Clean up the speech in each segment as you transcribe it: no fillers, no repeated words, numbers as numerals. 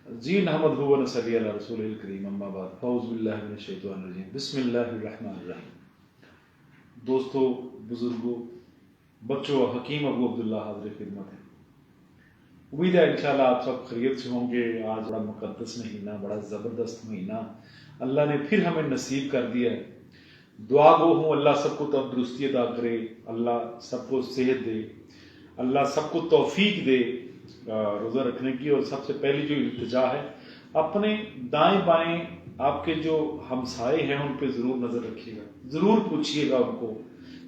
جی نحمدہ و نصلی علی رسول الکریم اما بعد اعوذ باللہ من الشیطان الرجیم بسم اللہ الرحمن الرحیم۔ دوستو، بزرگوں، بچوں، حکیم ابو عبداللہ حاضر خدمت ہے۔ امید ہے انشاءاللہ آپ سب خیریت سے ہوں گے۔ آج بڑا مقدس مہینہ، بڑا زبردست مہینہ اللہ نے پھر ہمیں نصیب کر دیا ہے۔ دعا گو ہوں اللہ سب کو تندرستی عطا کرے، اللہ سب کو صحت دے، اللہ سب کو توفیق دے روزہ رکھنے کی۔ اور سب سے پہلی جو التجا ہے، اپنے دائیں بائیں آپ کے جو ہمسائے ہیں ان پہ ضرور نظر رکھیے گا، ضرور پوچھیے گا ان کو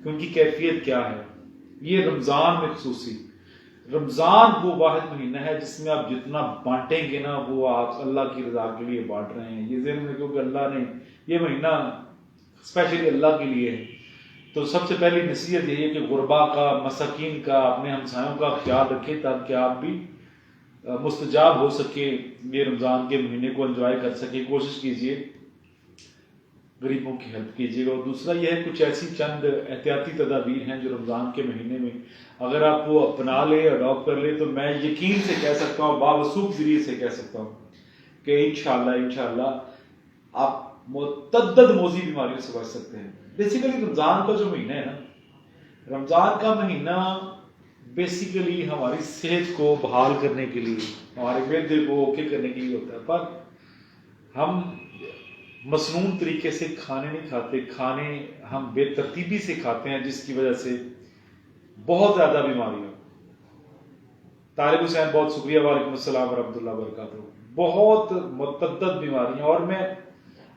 کہ ان کی کیفیت کیا ہے۔ یہ رمضان میں خصوصی، رمضان وہ واحد مہینہ ہے جس میں آپ جتنا بانٹیں گے نا وہ آپ اللہ کی رضا کے لیے بانٹ رہے ہیں۔ یہ ذہن میں رکھو کہ اللہ نے یہ مہینہ اسپیشلی اللہ کے لیے ہے۔ تو سب سے پہلی نصیحت یہی ہے کہ غربا کا، مساکین کا، اپنے ہمسایوں کا خیال رکھیں تاکہ آپ بھی مستجاب ہو سکے، یہ رمضان کے مہینے کو انجوائے کر سکیں۔ کوشش کیجئے غریبوں کی ہیلپ کیجیے گا۔ اور دوسرا یہ ہے کچھ ایسی چند احتیاطی تدابیر ہیں جو رمضان کے مہینے میں اگر آپ وہ اپنا لے، اڈاپٹ کر لے، تو میں یقین سے کہہ سکتا ہوں، باوثوق ذریعے سے کہہ سکتا ہوں کہ انشاءاللہ آپ متعدد موذی بیماریوں سے بچ سکتے ہیں۔ بیسیکلی رمضان کا جو مہینہ ہے نا، رمضان کا مہینہ بیسیکلی ہماری صحت کو بحال کرنے کے لیے، ہمارے معدے کو اوکے کرنے کے لیے ہوتا ہے، پر ہم مسنون طریقے سے کھانے نہیں کھاتے، کھانے ہم بے ترتیبی سے کھاتے ہیں، جس کی وجہ سے بہت زیادہ بیماریاں۔ طالب حسین بہت شکریہ، وعلیکم السلام ورحمۃ اللہ وبرکاتہ۔ بہت متعدد بیماریاں، اور میں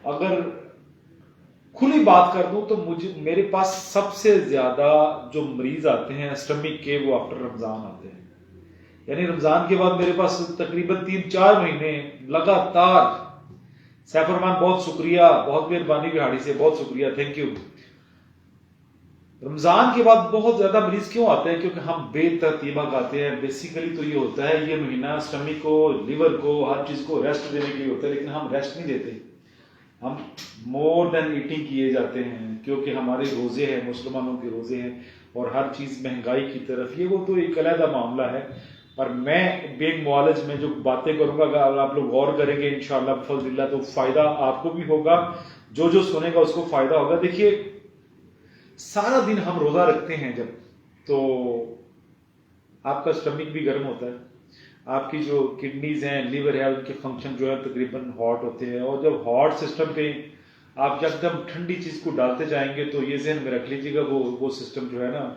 اگر کھلی بات کر دوں تو میرے پاس سب سے زیادہ جو مریض آتے ہیں اسٹمک کے وہ آفٹر رمضان آتے ہیں۔ یعنی رمضان کے بعد میرے پاس تقریباً 3-4 مہینے لگاتار۔ سیف الرحمان بہت شکریہ، بہت مہربانی بہاڑی سے، بہت شکریہ، تھینک یو۔ رمضان کے بعد بہت زیادہ مریض کیوں آتے ہیں؟ کیونکہ ہم بے ترتیبہ کھاتے ہیں۔ بیسیکلی تو یہ ہوتا ہے، یہ مہینہ اسٹمک کو، لیور کو، ہر چیز کو ریسٹ دینے کے لیے ہوتا ہے، لیکن ہم ریسٹ نہیں دیتے، ہم مور دین ایٹنگ کیے جاتے ہیں، کیونکہ ہمارے روزے ہیں، مسلمانوں کے روزے ہیں، اور ہر چیز مہنگائی کی طرف، یہ وہ تو ایک علیحدہ معاملہ ہے۔ پر میں بے معالج میں جو باتیں کروں گا، اگر آپ لوگ غور کریں گے انشاءاللہ بفضل اللہ تو فائدہ آپ کو بھی ہوگا، جو سنے گا اس کو فائدہ ہوگا۔ دیکھیے، سارا دن ہم روزہ رکھتے ہیں جب، تو آپ کا اسٹمک بھی گرم ہوتا ہے، آپ کی جو کڈنیز ہیں، لیور ہے، ان کے فنکشن جو ہے تقریباً ہاٹ ہوتے ہیں، اور جب ہاٹ سسٹم پہ آپ یکدم ٹھنڈی چیز کو ڈالتے جائیں گے تو یہ ذہن میں رکھ لیجیے گا وہ سسٹم جو ہے نا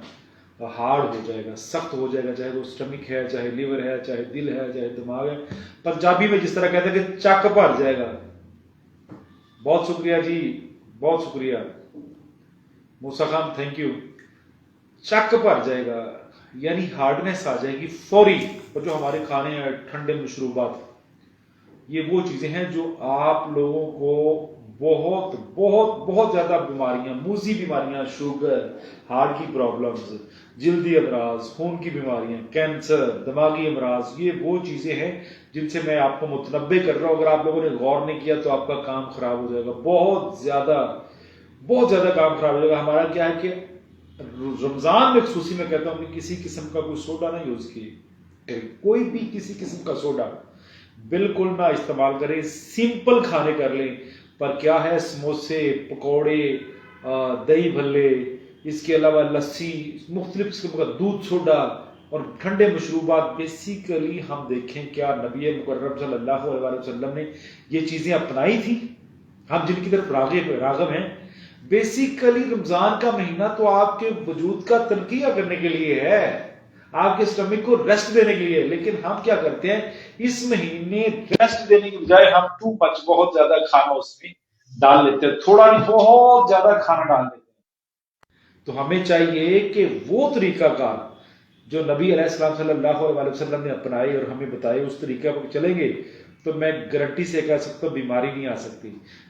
ہارڈ ہو جائے گا، سخت ہو جائے گا، چاہے وہ اسٹمک ہے، چاہے لیور ہے، چاہے دل ہے، چاہے دماغ ہے۔ پنجابی میں جس طرح کہتے ہیں کہ چک بھر جائے گا۔ بہت شکریہ جی، بہت شکریہ موسیٰ خان، تھینک یو۔ چک بھر جائے گا یعنی ہارڈنیس آ جائے گی فوری۔ اور جو ہمارے کھانے ہیں ٹھنڈے مشروبات، یہ وہ چیزیں ہیں جو آپ لوگوں کو بہت بہت بہت زیادہ بیماریاں، موذی بیماریاں، شوگر، ہارٹ کی پرابلمز، جلدی امراض، خون کی بیماریاں، کینسر، دماغی امراض، یہ وہ چیزیں ہیں جن سے میں آپ کو متنبع کر رہا ہوں۔ اگر آپ لوگوں نے غور نہیں کیا تو آپ کا کام خراب ہو جائے گا، بہت زیادہ کام خراب ہو جائے گا۔ ہمارا کیا ہے کہ رمضان میں خصوصی میں کہتا ہوں کہ کسی قسم کا کوئی سوڈا نہ یوز کیے، کوئی بھی کسی قسم کا سوڈا بالکل نہ استعمال کریں، سمپل کھانے کر لیں۔ پر کیا ہے، سموسے، پکوڑے، دہی بھلے، اس کے علاوہ لسی، مختلف قسم کا دودھ سوڈا اور ٹھنڈے مشروبات، بیسیکلی ہم دیکھیں کیا نبی مکرم صلی اللہ علیہ وسلم نے یہ چیزیں اپنائی تھی، ہم جن کی طرف راغب ہیں۔ بیسیکلی رمضان کا مہینہ تو آپ کے وجود کا تنقیہ کرنے کے لیے ہے، آپ کے سٹمک کو ریسٹ دینے کے لیے، لیکن ہم کیا کرتے ہیں اس مہینے ریسٹ دینے کی بجائے ہم بہت زیادہ کھانا اس میں ڈال لیتے ہیں، تھوڑا نہیں بہت زیادہ کھانا ڈال لیتے ہیں۔ تو ہمیں چاہیے کہ وہ طریقہ کار جو نبی علیہ السلام صلی اللہ علیہ وسلم نے اپنائے اور ہمیں بتائے، اس طریقے پر چلیں گے تو میں گارنٹی سے کہہ سکتا ہوں بیماری نہیں آ سکتی۔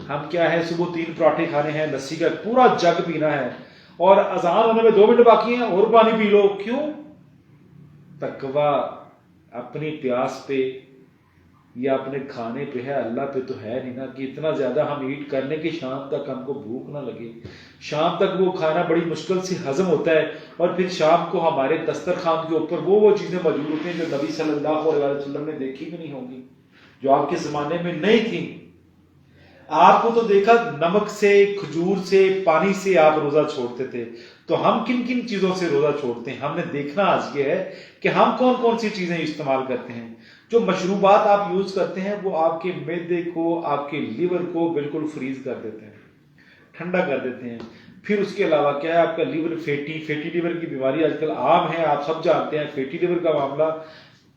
ہم کیا ہے، صبح 3 پراٹھے کھانے ہیں، لسی کا پورا جگ پینا ہے، اور اذان ہونے میں 2 منٹ باقی ہیں اور پانی پی لو۔ کیوں؟ تقویٰ اپنی پیاس پہ یا اپنے کھانے پہ ہے، اللہ پہ تو ہے نہیں نا، کہ اتنا زیادہ ہم ایٹ کرنے کی شام تک ہم کو بھوک نہ لگے۔ شام تک وہ کھانا بڑی مشکل سے ہضم ہوتا ہے، اور پھر شام کو ہمارے دسترخوان کے اوپر وہ چیزیں موجود ہوتی ہیں جو نبی صلی اللہ علیہ وسلم نے دیکھی بھی نہیں ہوں گی، جو آپ کے زمانے میں نہیں تھیں۔ آپ کو تو دیکھا نمک سے، کھجور سے، پانی سے آپ روزہ چھوڑتے تھے، تو ہم کن کن چیزوں سے روزہ چھوڑتے ہیں؟ ہم نے دیکھنا آج یہ ہے کہ ہم کون کون سی چیزیں استعمال کرتے ہیں۔ جو مشروبات آپ یوز کرتے ہیں وہ آپ کے معدے کو، آپ کے لیور کو بالکل فریز کر دیتے ہیں، ٹھنڈا کر دیتے ہیں۔ پھر اس کے علاوہ کیا ہے، آپ کا لیور فیٹی لیور کی بیماری آج کل عام ہے، آپ سب جانتے ہیں فیٹی لیور کا معاملہ۔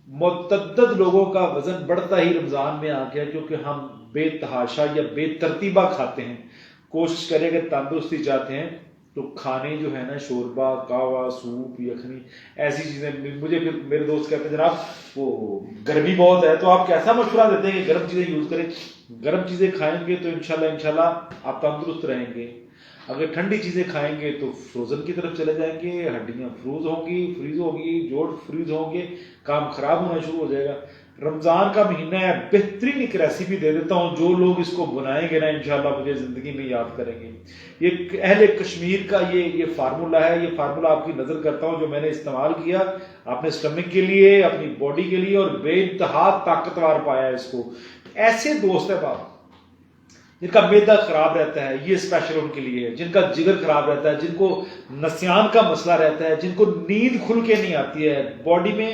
متعدد لوگوں کا وزن بڑھتا ہی رمضان میں آ گیا، کیونکہ ہم بے تحاشا یا بے ترتیبہ کھاتے ہیں۔ کوشش کریں کہ تندرستی چاہتے ہیں تو کھانے جو ہے نا، شوربہ، کہوہ، سوپ، یخنی، ایسی چیزیں۔ مجھے پھر میرے دوست کہتے ہیں جناب وہ گرمی بہت ہے، تو آپ کیسا مشورہ دیتے ہیں کہ گرم چیزیں یوز کریں؟ گرم چیزیں کھائیں گے تو انشاءاللہ آپ تندرست رہیں گے۔ اگر ٹھنڈی چیزیں کھائیں گے تو فروزن کی طرف چلے جائیں گے، ہڈیاں فریز ہوگی، جوڑ فریز ہوں گے، کام خراب ہونا شروع ہو جائے گا۔ رمضان کا مہینہ ہے، بہترین ایک ریسیپی دے دیتا ہوں، جو لوگ اس کو بنائیں گے نا انشاءاللہ مجھے زندگی میں یاد کریں گے۔ یہ اہل کشمیر کا یہ فارمولہ ہے، یہ فارمولہ آپ کی نظر کرتا ہوں جو میں نے استعمال کیا اپنے اسٹمک کے لیے، اپنی باڈی کے لیے، اور بے انتہا طاقتور پایا اس کو۔ ایسے دوست ہے باپ جن کا معدہ خراب رہتا ہے، یہ اسپیشل ان کے لیے ہے، جن کا جگر خراب رہتا ہے، جن کو نسیان کا مسئلہ رہتا ہے، جن کو نیند کھل کے نہیں آتی ہے، باڈی میں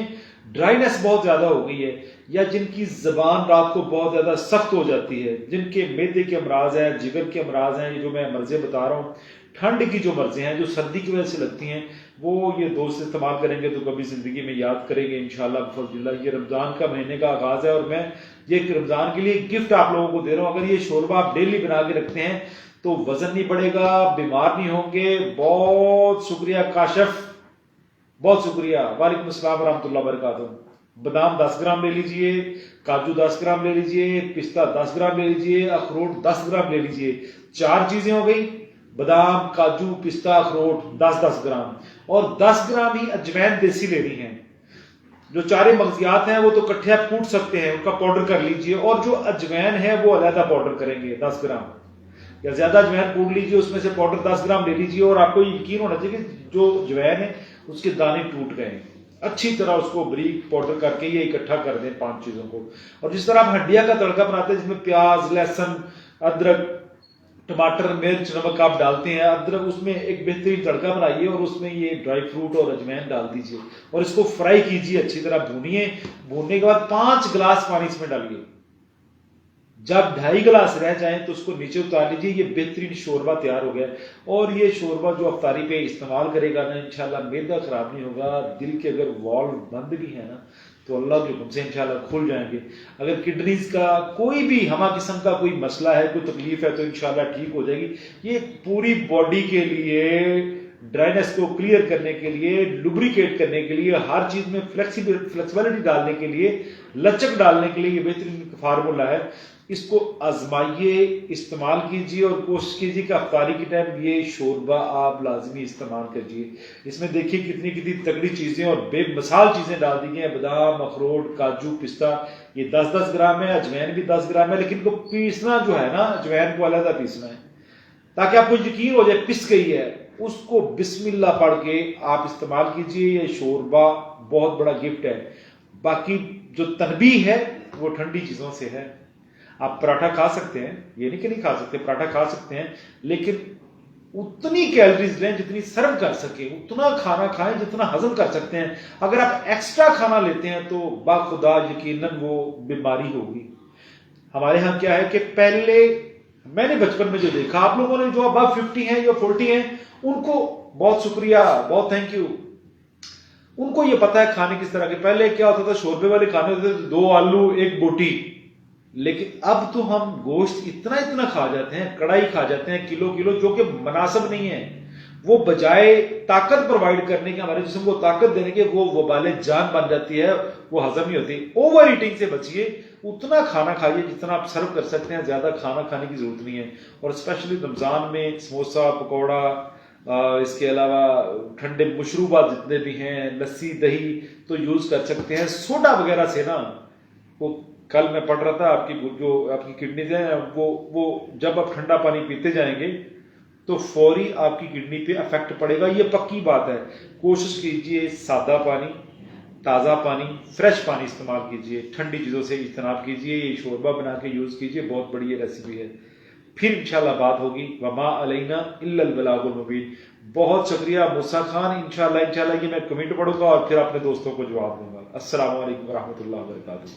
ڈرائینس بہت زیادہ ہو گئی ہے، یا جن کی زبان رات کو بہت زیادہ سخت ہو جاتی ہے، جن کے معدے کے امراض ہیں، جگر کے امراض ہیں، یہ جو میں مرضیں بتا رہا ہوں، ٹھنڈ کی جو مرضیں ہیں جو سردی کی وجہ سے لگتی ہیں، وہ یہ دوست استعمال کریں گے تو کبھی زندگی میں یاد کریں گے انشاءاللہ بفضل اللہ۔ یہ رمضان کا مہینے کا آغاز ہے، اور میں یہ رمضان کے لیے گفٹ آپ لوگوں کو دے رہا ہوں۔ اگر یہ شوربہ آپ ڈیلی بنا کے رکھتے ہیں تو وزن نہیں بڑھے گا، بیمار نہیں ہوں گے۔ بہت شکریہ کاشف، بہت شکریہ۔ وعلیکم السلام ورحمۃ اللہ وبرکاتہ۔ بادام 10 گرام لے لیجئے، کاجو 10 گرام لے لیجئے، پستہ 10 گرام لے لیجئے، اخروٹ 10 گرام لے لیجئے۔ 4 چیزیں ہو گئی، بادام، کاجو، پستہ، اخروٹ 10 گرام، اور 10 گرام ہی اجوین دیسی لینی ہے۔ جو چارے مغزیات ہیں وہ تو کٹھے آپ کوٹ سکتے ہیں، ان کا پاؤڈر کر لیجئے، اور جو اجوین ہے وہ علیحدہ پاؤڈر کریں گے 10 گرام، یا زیادہ اجوین کوٹ لیجئے، اس میں سے پاؤڈر 10 گرام لے لیجئے، اور آپ کو یقین ہونا چاہیے کہ جو اجوین ہے اس کے دانے ٹوٹ گئے، اچھی طرح اس کو بریک پاؤڈر کر کے یہ اکٹھا کر دیں 5 چیزوں کو۔ اور جس طرح آپ ہڈیا کا تڑکا بناتے ہیں جس میں پیاز، لہسن، ادرک، ٹماٹر، مرچ، نمک آپ ڈالتے ہیں، ادرک، اس میں ایک بہترین تڑکا بنائیے، اور اس میں یہ ڈرائی فروٹ اور اجوین ڈال دیجئے، اور اس کو فرائی کیجئے، اچھی طرح بھونیے۔ بھوننے کے بعد 5 گلاس پانی اس میں ڈالیے۔ جب 2.5 گلاس رہ جائیں تو اس کو نیچے اتار لیجیے، یہ بہترین شوربہ تیار ہو گیا۔ اور یہ شوربہ جو افطاری پہ استعمال کرے گا نا انشاءاللہ معدہ خراب نہیں ہوگا، دل کے اگر والو بند بھی ہے نا تو اللہ کے حکم سے انشاءاللہ کھل جائیں گے۔ اگر کڈنیز کا کوئی بھی ہمہ قسم کا کوئی مسئلہ ہے، کوئی تکلیف ہے تو انشاءاللہ ٹھیک ہو جائے گی۔ یہ پوری باڈی کے لیے، ڈرائنس کو کلیئر کرنے کے لیے، لوبریکیٹ کرنے کے لیے، ہر چیز میں فلیکسیبلٹی ڈالنے کے لیے، لچک ڈالنے کے لیے یہ بہترین فارمولہ ہے۔ اس کو آزمائیے، استعمال کیجئے، اور کوشش کیجئے کہ افطاری کے ٹائم یہ شوربہ آپ لازمی استعمال کیجئے۔ اس میں دیکھیے کتنی کتنی تگڑی چیزیں اور بے مثال چیزیں ڈال دی گئی ہیں، بادام، اخروٹ، کاجو، پستہ، یہ 10 گرام ہے، اجوین بھی 10 گرام ہے، لیکن کو پیسنا جو ہے نا، اجوین کو علیحدہ پیسنا ہے تاکہ آپ کو یقین ہو جائے پس گئی ہے۔ اس کو بسم اللہ پڑھ کے آپ استعمال کیجئے، یہ شوربہ بہت بڑا گفٹ ہے۔ باقی جو تنبیہ ہے وہ ٹھنڈی چیزوں سے ہے۔ آپ پراٹھا کھا سکتے ہیں، یہ نہیں کہ نہیں کھا سکتے، پراٹھا کھا سکتے ہیں، لیکن اتنی کیلریز لیں جتنی سرو کر سکیں، اتنا کھانا کھائیں جتنا ہضم کر سکتے ہیں۔ اگر آپ ایکسٹرا کھانا لیتے ہیں تو باخدا یقیناً وہ بیماری ہوگی۔ ہمارے ہاں کیا ہے کہ پہلے میں نے بچپن میں جو دیکھا، آپ لوگوں نے جو ابو 50 ہیں یا 40 ہیں ان کو بہت شکریہ، بہت تھینک یو، ان کو یہ پتا ہے کھانے کس طرح کے۔ پہلے کیا ہوتا تھا، شوربے والے کھانے ہوتے تھے، 2 آلو 1 بوٹی، لیکن اب تو ہم گوشت اتنا کھا جاتے ہیں، کڑائی کھا جاتے ہیں کلو، جو کہ مناسب نہیں ہے۔ وہ بجائے طاقت پرووائڈ کرنے کے، ہمارے جسم کو طاقت دینے کے، وہ وبال جان بن جاتی ہے، وہ ہضم نہیں ہوتی۔ اوور ایٹنگ سے بچیے، اتنا کھانا کھائیے جتنا آپ سرو کر سکتے ہیں، زیادہ کھانا کھانے کی ضرورت نہیں ہے۔ اور اسپیشلی رمضان میں سموسا، پکوڑا، اس کے علاوہ ٹھنڈے مشروبات جتنے بھی ہیں، لسی، دہی تو یوز کر سکتے ہیں۔ سوڈا وغیرہ سے نا، وہ کل میں پڑھ رہا تھا، آپ کی جو آپ کی کڈنیز ہیں وہ جب آپ ٹھنڈا پانی پیتے جائیں گے تو فوری آپ کی کڈنی پہ افیکٹ پڑے گا، یہ پکی بات ہے۔ کوشش کیجئے سادہ پانی، تازہ پانی، فریش پانی استعمال کیجئے، ٹھنڈی چیزوں سے اجتناب کیجئے، یہ شوربہ بنا کے یوز کیجئے، بہت بڑی یہ ریسیپی ہے۔ پھر انشاءاللہ بات ہوگی، وما علینا الا البلاغ المبین۔ بہت شکریہ موسیٰ خان، انشاءاللہ یہ میں کمنٹ پڑھوں گا اور پھر اپنے دوستوں کو جواب دوں گا۔ السلام علیکم ورحمۃ اللہ وبرکاتہ۔